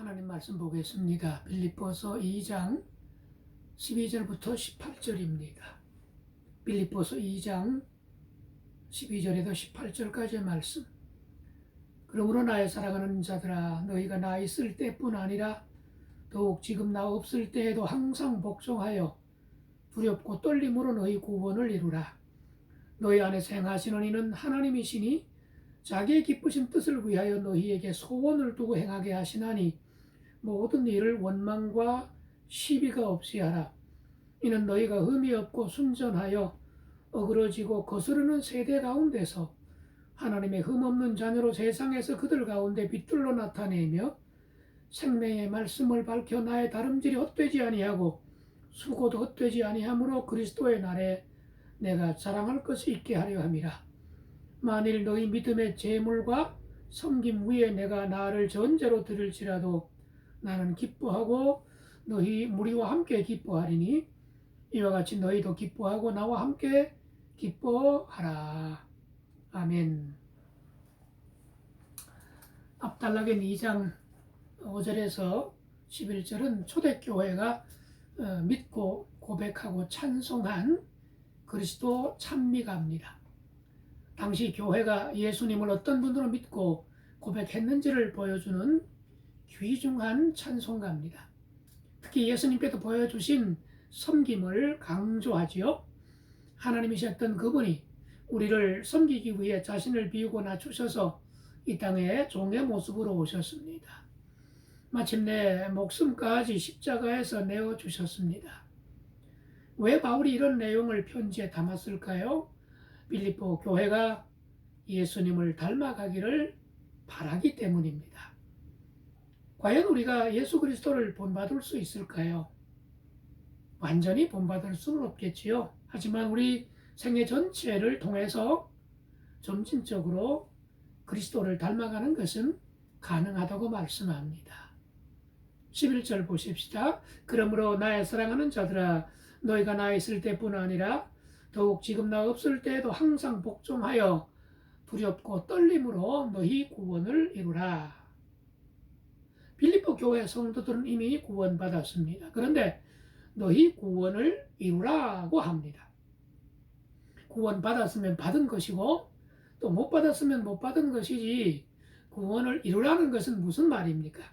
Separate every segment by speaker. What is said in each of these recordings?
Speaker 1: 하나님 말씀 보겠습니다. 빌립보서 2장 12절부터 18절입니다. 빌립보서 2장 12절에도 18절까지의 말씀. 그러므로 나의 사랑하는 자들아, 너희가 나 있을 때뿐 아니라 더욱 지금 나 없을 때에도 항상 복종하여 두렵고 떨림으로 너희 구원을 이루라. 너희 안에서 행하시는 이는 하나님이시니 자기의 기쁘신 뜻을 위하여 너희에게 소원을 두고 행하게 하시나니 모든 일을 원망과 시비가 없이 하라. 이는 너희가 흠이 없고 순전하여 어그러지고 거스르는 세대 가운데서 하나님의 흠없는 자녀로 세상에서 그들 가운데 빛들로 나타내며 생명의 말씀을 밝혀 나의 다름질이 헛되지 아니하고 수고도 헛되지 아니하므로 그리스도의 날에 내가 자랑할 것이 있게 하려 함이라. 만일 너희 믿음의 제물과 섬김 위에 내가 나를 전제로 드릴지라도 나는 기뻐하고 너희 무리와 함께 기뻐하리니 이와 같이 너희도 기뻐하고 나와 함께 기뻐하라. 아멘. 앞단락인 2장 5절에서 11절은 초대교회가 믿고 고백하고 찬송한 그리스도 찬미가입니다. 당시 교회가 예수님을 어떤 분으로 믿고 고백했는지를 보여주는 귀중한 찬송가입니다. 특히 예수님께서 보여주신 섬김을 강조하지요. 하나님이셨던 그분이 우리를 섬기기 위해 자신을 비우고 낮추셔서 이 땅에 종의 모습으로 오셨습니다. 마침내 목숨까지 십자가에서 내어주셨습니다. 왜 바울이 이런 내용을 편지에 담았을까요? 빌립보 교회가 예수님을 닮아가기를 바라기 때문입니다. 과연 우리가 예수 그리스도를 본받을 수 있을까요? 완전히 본받을 수는 없겠지요. 하지만 우리 생애 전체를 통해서 점진적으로 그리스도를 닮아가는 것은 가능하다고 말씀합니다. 11절 보십시다. 그러므로 나의 사랑하는 자들아, 너희가 나 있을 때뿐 아니라 더욱 지금 나 없을 때에도 항상 복종하여 두렵고 떨림으로 너희 구원을 이루라. 빌립보 교회 성도들은 이미 구원받았습니다. 그런데 너희 구원을 이루라고 합니다. 구원받았으면 받은 것이고 또 못 받았으면 못 받은 것이지 구원을 이루라는 것은 무슨 말입니까?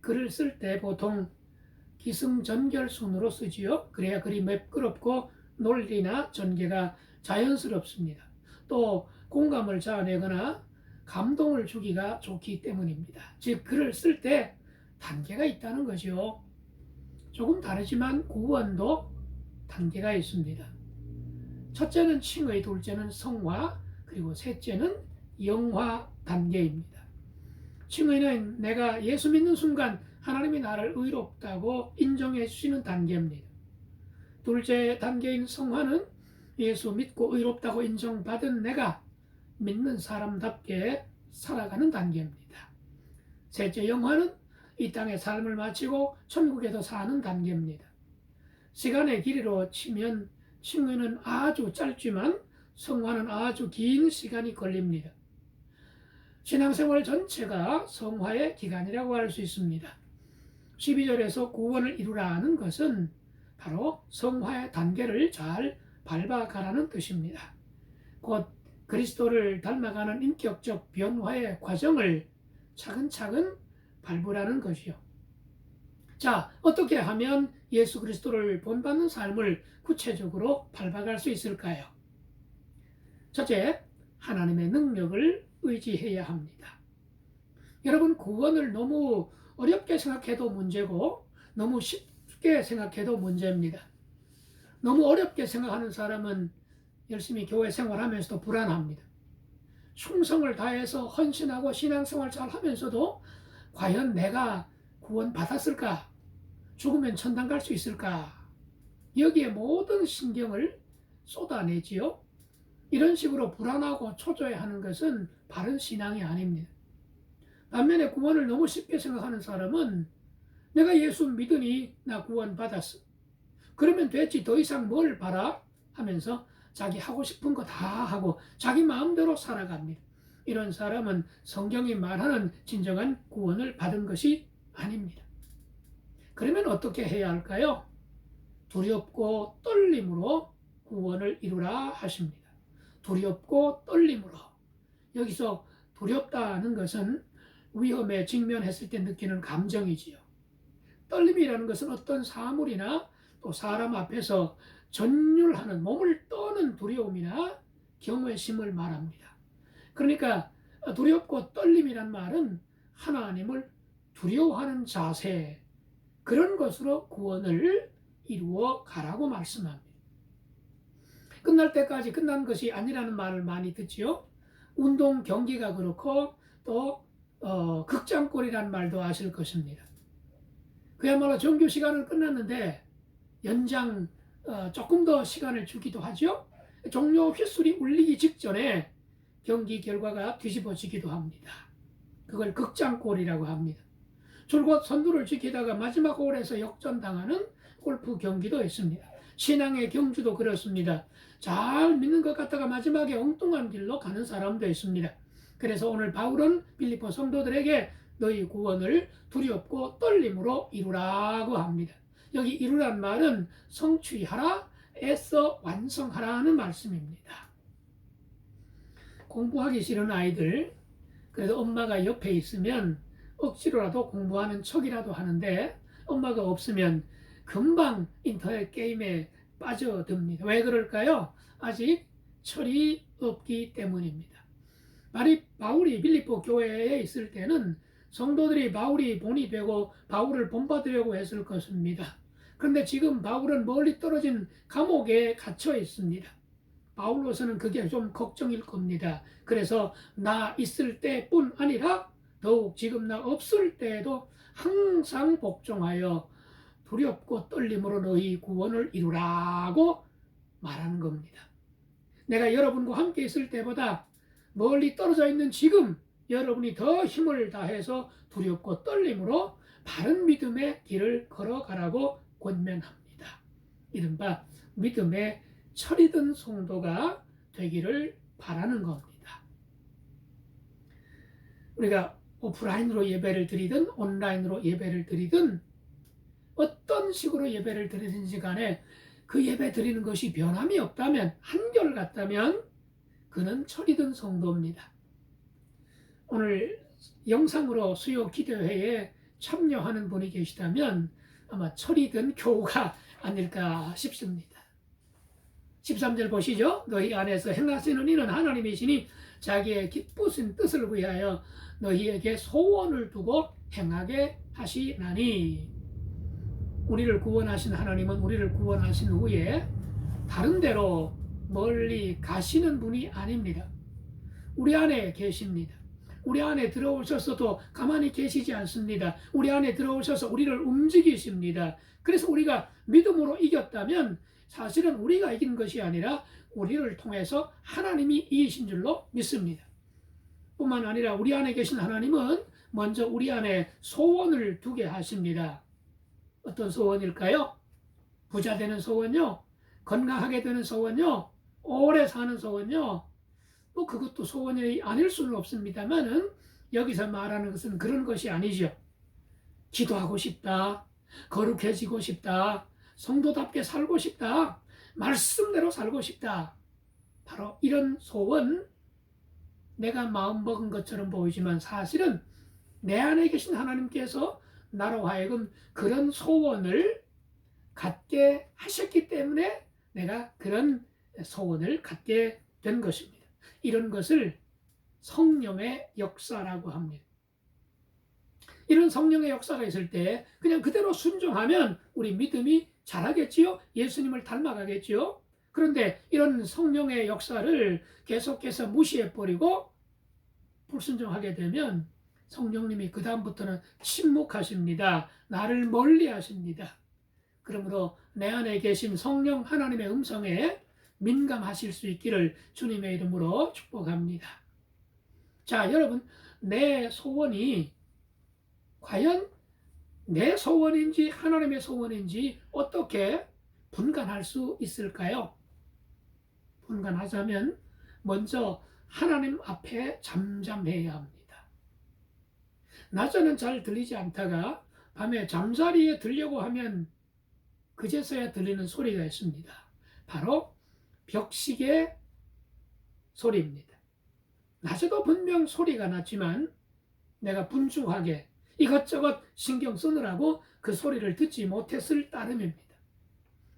Speaker 1: 글을 쓸 때 보통 기승전결순으로 쓰지요. 그래야 글이 매끄럽고 논리나 전개가 자연스럽습니다. 또 공감을 자아내거나 감동을 주기가 좋기 때문입니다. 즉 글을 쓸 때 단계가 있다는 거죠. 조금 다르지만 구원도 단계가 있습니다. 첫째는 칭의, 둘째는 성화, 그리고 셋째는 영화 단계입니다. 칭의는 내가 예수 믿는 순간 하나님이 나를 의롭다고 인정해 주시는 단계입니다. 둘째 단계인 성화는 예수 믿고 의롭다고 인정받은 내가 믿는 사람답게 살아가는 단계입니다. 셋째 영화는 이 땅의 삶을 마치고 천국에서 사는 단계입니다. 시간의 길이로 치면 칭의는 아주 짧지만 성화는 아주 긴 시간이 걸립니다. 신앙생활 전체가 성화의 기간이라고 할 수 있습니다. 12절에서 구원을 이루라는 것은 바로 성화의 단계를 잘 밟아가라는 뜻입니다. 곧 그리스도를 닮아가는 인격적 변화의 과정을 차근차근 밟으라는 것이요. 자, 어떻게 하면 예수 그리스도를 본받는 삶을 구체적으로 밟아갈 수 있을까요? 첫째, 하나님의 능력을 의지해야 합니다. 여러분, 구원을 너무 어렵게 생각해도 문제고 너무 쉽게 생각해도 문제입니다. 너무 어렵게 생각하는 사람은 열심히 교회 생활하면서도 불안합니다. 충성을 다해서 헌신하고 신앙생활 잘 하면서도 과연 내가 구원 받았을까? 죽으면 천당 갈 수 있을까? 여기에 모든 신경을 쏟아내지요. 이런 식으로 불안하고 초조해하는 것은 바른 신앙이 아닙니다. 반면에 구원을 너무 쉽게 생각하는 사람은 내가 예수 믿으니 나 구원 받았어. 그러면 됐지, 더 이상 뭘 바라? 하면서 자기 하고 싶은 거 다 하고 자기 마음대로 살아갑니다. 이런 사람은 성경이 말하는 진정한 구원을 받은 것이 아닙니다. 그러면 어떻게 해야 할까요? 두렵고 떨림으로 구원을 이루라 하십니다. 두렵고 떨림으로. 여기서 두렵다는 것은 위험에 직면했을 때 느끼는 감정이지요. 떨림이라는 것은 어떤 사물이나 또 사람 앞에서 전율하는, 몸을 떠는 두려움이나 경외심을 말합니다. 그러니까 두렵고 떨림이란 말은 하나님을 두려워하는 자세, 그런 것으로 구원을 이루어 가라고 말씀합니다. 끝날 때까지 끝난 것이 아니라는 말을 많이 듣지요. 운동 경기가 그렇고 또 극장골이라는 말도 아실 것입니다. 그야말로 정규 시간은 끝났는데 연장 조금 더 시간을 주기도 하죠. 종료 휘슬이 울리기 직전에 경기 결과가 뒤집어지기도 합니다. 그걸 극장골이라고 합니다. 줄곧 선두를 지키다가 마지막 홀에서 역전당하는 골프 경기도 있습니다. 신앙의 경주도 그렇습니다. 잘 믿는 것 같다가 마지막에 엉뚱한 길로 가는 사람도 있습니다. 그래서 오늘 바울은 빌립보 성도들에게 너희 구원을 두렵고 떨림으로 이루라고 합니다. 여기 이루란 말은 성취하라, 애써 완성하라는 말씀입니다. 공부하기 싫은 아이들, 그래도 엄마가 옆에 있으면 억지로라도 공부하는 척이라도 하는데 엄마가 없으면 금방 인터넷 게임에 빠져듭니다. 왜 그럴까요? 아직 철이 없기 때문입니다. 바울이 빌립보 교회에 있을 때는 성도들이 바울이 본이 되고 바울을 본받으려고 했을 것입니다. 그런데 지금 바울은 멀리 떨어진 감옥에 갇혀 있습니다. 바울로서는 그게 좀 걱정일 겁니다. 그래서 나 있을 때뿐 아니라 더욱 지금 나 없을 때에도 항상 복종하여 두렵고 떨림으로 너희 구원을 이루라고 말하는 겁니다. 내가 여러분과 함께 있을 때보다 멀리 떨어져 있는 지금 여러분이 더 힘을 다해서 두렵고 떨림으로 바른 믿음의 길을 걸어가라고 권면합니다. 이른바 믿음의 철이 든 성도가 되기를 바라는 겁니다. 우리가 오프라인으로 예배를 드리든 온라인으로 예배를 드리든 어떤 식으로 예배를 드리든지 간에 그 예배 드리는 것이 변함이 없다면, 한결같다면 그는 철이 든 성도입니다. 오늘 영상으로 수요 기도회에 참여하는 분이 계시다면 아마 철이 든 교우가 아닐까 싶습니다. 13절 보시죠. 너희 안에서 행하시는 이는 하나님이시니 자기의 기쁘신 뜻을 위하여 너희에게 소원을 두고 행하게 하시나니. 우리를 구원하신 하나님은 우리를 구원하신 후에 다른 데로 멀리 가시는 분이 아닙니다. 우리 안에 계십니다. 우리 안에 들어오셔서도 가만히 계시지 않습니다. 우리 안에 들어오셔서 우리를 움직이십니다. 그래서 우리가 믿음으로 이겼다면 사실은 우리가 이긴 것이 아니라 우리를 통해서 하나님이 이기신 줄로 믿습니다. 뿐만 아니라 우리 안에 계신 하나님은 먼저 우리 안에 소원을 두게 하십니다. 어떤 소원일까요? 부자 되는 소원요? 건강하게 되는 소원요? 오래 사는 소원요? 뭐 그것도 소원이 아닐 수는 없습니다만은 여기서 말하는 것은 그런 것이 아니죠. 기도하고 싶다. 거룩해지고 싶다. 성도답게 살고 싶다. 말씀대로 살고 싶다. 바로 이런 소원, 내가 마음먹은 것처럼 보이지만 사실은 내 안에 계신 하나님께서 나로 하여금 그런 소원을 갖게 하셨기 때문에 내가 그런 소원을 갖게 된 것입니다. 이런 것을 성령의 역사라고 합니다. 이런 성령의 역사가 있을 때 그냥 그대로 순종하면 우리 믿음이 자라겠지요. 예수님을 닮아가겠지요. 그런데 이런 성령의 역사를 계속해서 무시해버리고 불순종하게 되면 성령님이 그 다음부터는 침묵하십니다. 나를 멀리하십니다. 그러므로 내 안에 계신 성령 하나님의 음성에 민감하실 수 있기를 주님의 이름으로 축복합니다. 자, 여러분, 내 소원이 과연 내 소원인지 하나님의 소원인지 어떻게 분간할 수 있을까요? 분간하자면 먼저 하나님 앞에 잠잠해야 합니다. 낮에는 잘 들리지 않다가 밤에 잠자리에 들려고 하면 그제서야 들리는 소리가 있습니다. 바로 벽시계 소리입니다. 낮에도 분명 소리가 났지만 내가 분주하게 이것저것 신경 쓰느라고 그 소리를 듣지 못했을 따름입니다.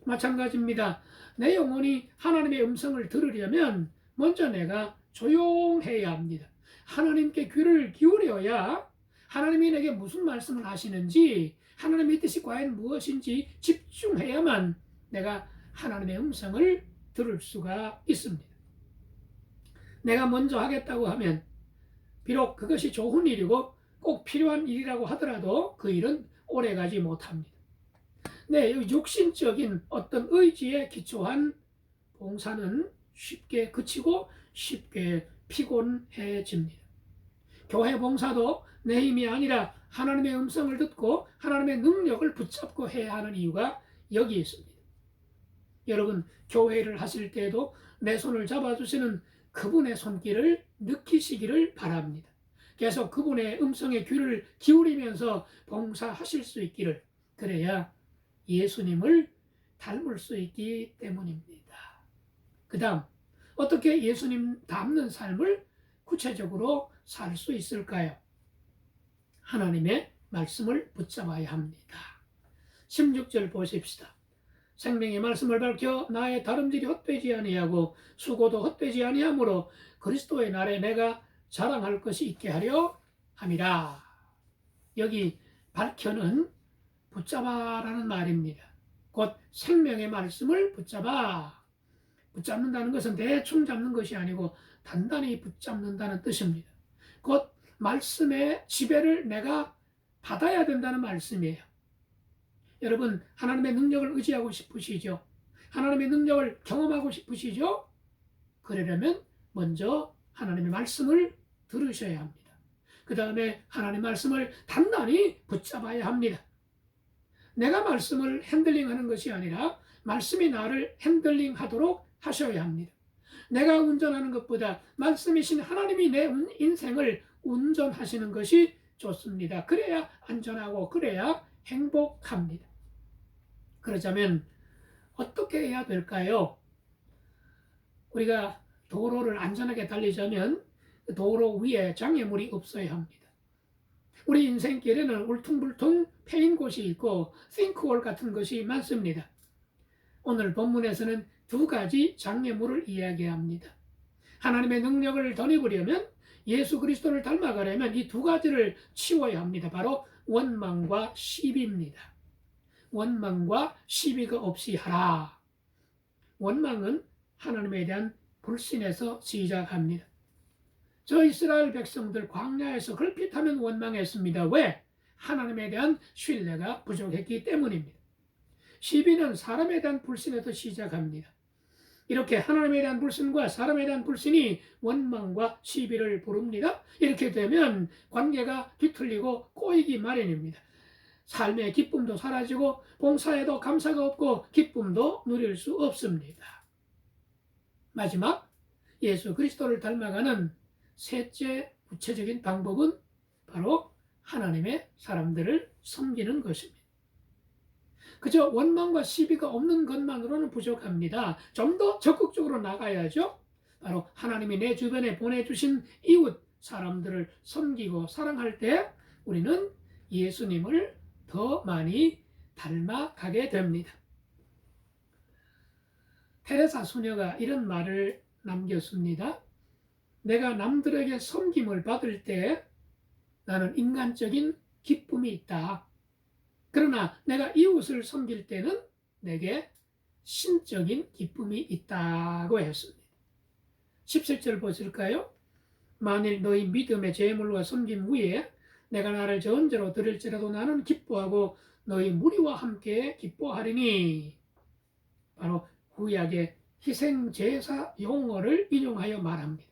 Speaker 1: 마찬가지입니다. 내 영혼이 하나님의 음성을 들으려면 먼저 내가 조용해야 합니다. 하나님께 귀를 기울여야 하나님이 내게 무슨 말씀을 하시는지, 하나님의 뜻이 과연 무엇인지 집중해야만 내가 하나님의 음성을 들을 수가 있습니다. 내가 먼저 하겠다고 하면 비록 그것이 좋은 일이고 꼭 필요한 일이라고 하더라도 그 일은 오래가지 못합니다. 네, 육신적인 어떤 의지에 기초한 봉사는 쉽게 그치고 쉽게 피곤해집니다. 교회 봉사도 내 힘이 아니라 하나님의 음성을 듣고 하나님의 능력을 붙잡고 해야 하는 이유가 여기 있습니다. 여러분, 교회를 하실 때에도 내 손을 잡아주시는 그분의 손길을 느끼시기를 바랍니다. 계속 그분의 음성에 귀를 기울이면서 봉사하실 수 있기를, 그래야 예수님을 닮을 수 있기 때문입니다. 그 다음, 어떻게 예수님 닮는 삶을 구체적으로 살 수 있을까요? 하나님의 말씀을 붙잡아야 합니다. 16절 보십시다. 생명의 말씀을 밝혀 나의 다름질이 헛되지 아니하고 수고도 헛되지 아니하므로 그리스도의 날에 내가 자랑할 것이 있게 하려 함이라. 여기 밝혀는 붙잡아라는 말입니다. 곧 생명의 말씀을 붙잡아. 붙잡는다는 것은 대충 잡는 것이 아니고 단단히 붙잡는다는 뜻입니다. 곧 말씀의 지배를 내가 받아야 된다는 말씀이에요. 여러분, 하나님의 능력을 의지하고 싶으시죠? 하나님의 능력을 경험하고 싶으시죠? 그러려면 먼저 하나님의 말씀을 들으셔야 합니다. 그 다음에 하나님의 말씀을 단단히 붙잡아야 합니다. 내가 말씀을 핸들링하는 것이 아니라 말씀이 나를 핸들링하도록 하셔야 합니다. 내가 운전하는 것보다 말씀이신 하나님이 내 인생을 운전하시는 것이 좋습니다. 그래야 안전하고 그래야 행복합니다. 그러자면 어떻게 해야 될까요? 우리가 도로를 안전하게 달리자면 도로 위에 장애물이 없어야 합니다. 우리 인생길에는 울퉁불퉁 패인 곳이 있고 싱크홀 같은 것이 많습니다. 오늘 본문에서는 두 가지 장애물을 이야기합니다. 하나님의 능력을 덧입으려면, 예수 그리스도를 닮아가려면 이 두 가지를 치워야 합니다. 바로 원망과 시비입니다. 원망과 시비가 없이 하라. 원망은 하나님에 대한 불신에서 시작합니다. 저 이스라엘 백성들 광야에서 걸핏하면 원망했습니다. 왜? 하나님에 대한 신뢰가 부족했기 때문입니다. 시비는 사람에 대한 불신에서 시작합니다. 이렇게 하나님에 대한 불신과 사람에 대한 불신이 원망과 시비를 부릅니다. 이렇게 되면 관계가 뒤틀리고 꼬이기 마련입니다. 삶의 기쁨도 사라지고 봉사에도 감사가 없고 기쁨도 누릴 수 없습니다. 마지막, 예수 그리스도를 닮아가는 셋째 구체적인 방법은 바로 하나님의 사람들을 섬기는 것입니다. 그저 원망과 시비가 없는 것만으로는 부족합니다. 좀 더 적극적으로 나가야죠. 바로 하나님이 내 주변에 보내주신 이웃 사람들을 섬기고 사랑할 때 우리는 예수님을 더 많이 닮아가게 됩니다. 테레사 수녀가 이런 말을 남겼습니다. 내가 남들에게 섬김을 받을 때 나는 인간적인 기쁨이 있다. 그러나 내가 이웃을 섬길 때는 내게 신적인 기쁨이 있다고 했습니다. 17절 보실까요? 만일 너희 믿음의 제물과 섬김 후에 내가 나를 전제로 드릴지라도 나는 기뻐하고 너희 무리와 함께 기뻐하리니. 바로 구약의 희생제사 용어를 인용하여 말합니다.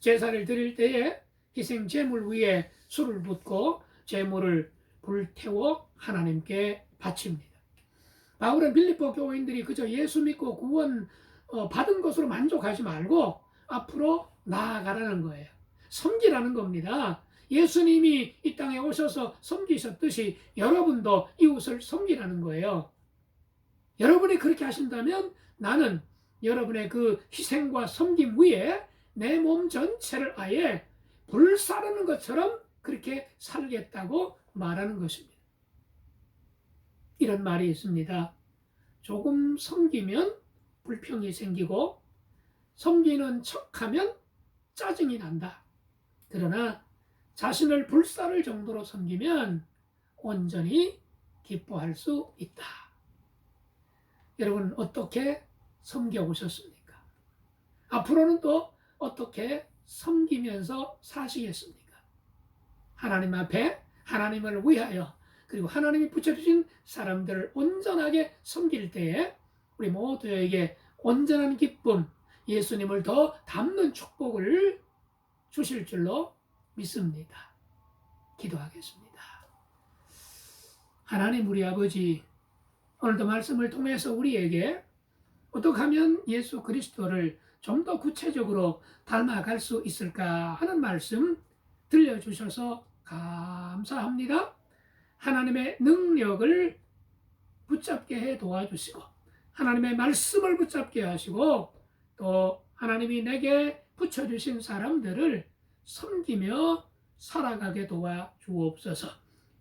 Speaker 1: 제사를 드릴 때에 희생제물 위에 술을 붓고 제물을 불태워 하나님께 바칩니다. 바울은 빌립보 교인들이 그저 예수 믿고 구원 받은 것으로 만족하지 말고 앞으로 나아가라는 거예요. 섬기라는 겁니다. 예수님이 이 땅에 오셔서 섬기셨듯이 여러분도 이웃을 섬기라는 거예요. 여러분이 그렇게 하신다면 나는 여러분의 그 희생과 섬김 위에 내 몸 전체를 아예 불사르는 것처럼 그렇게 살겠다고 말하는 것입니다. 이런 말이 있습니다. 조금 섬기면 불평이 생기고 섬기는 척하면 짜증이 난다. 그러나 자신을 불사를 정도로 섬기면 온전히 기뻐할 수 있다. 여러분 어떻게 섬겨오셨습니까? 앞으로는 또 어떻게 섬기면서 사시겠습니까? 하나님 앞에 하나님을 위하여 그리고 하나님이 붙여주신 사람들을 온전하게 섬길 때에 우리 모두에게 온전한 기쁨, 예수님을 더 닮는 축복을 주실 줄로 믿습니다. 기도하겠습니다. 하나님 우리 아버지, 오늘도 말씀을 통해서 우리에게 어떻게 하면 예수 그리스도를 좀 더 구체적으로 닮아갈 수 있을까 하는 말씀 들려주셔서 감사합니다. 하나님의 능력을 붙잡게 해 도와주시고 하나님의 말씀을 붙잡게 하시고 또 하나님이 내게 붙여주신 사람들을 섬기며 살아가게 도와주옵소서.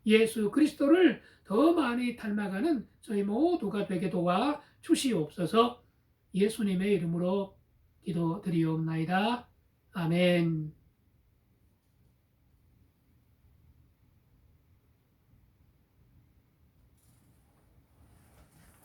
Speaker 1: 예수 그리스도를 더 많이 닮아가는 저희 모두가 되게 도와주시옵소서. 예수님의 이름으로 기도드리옵나이다. 아멘.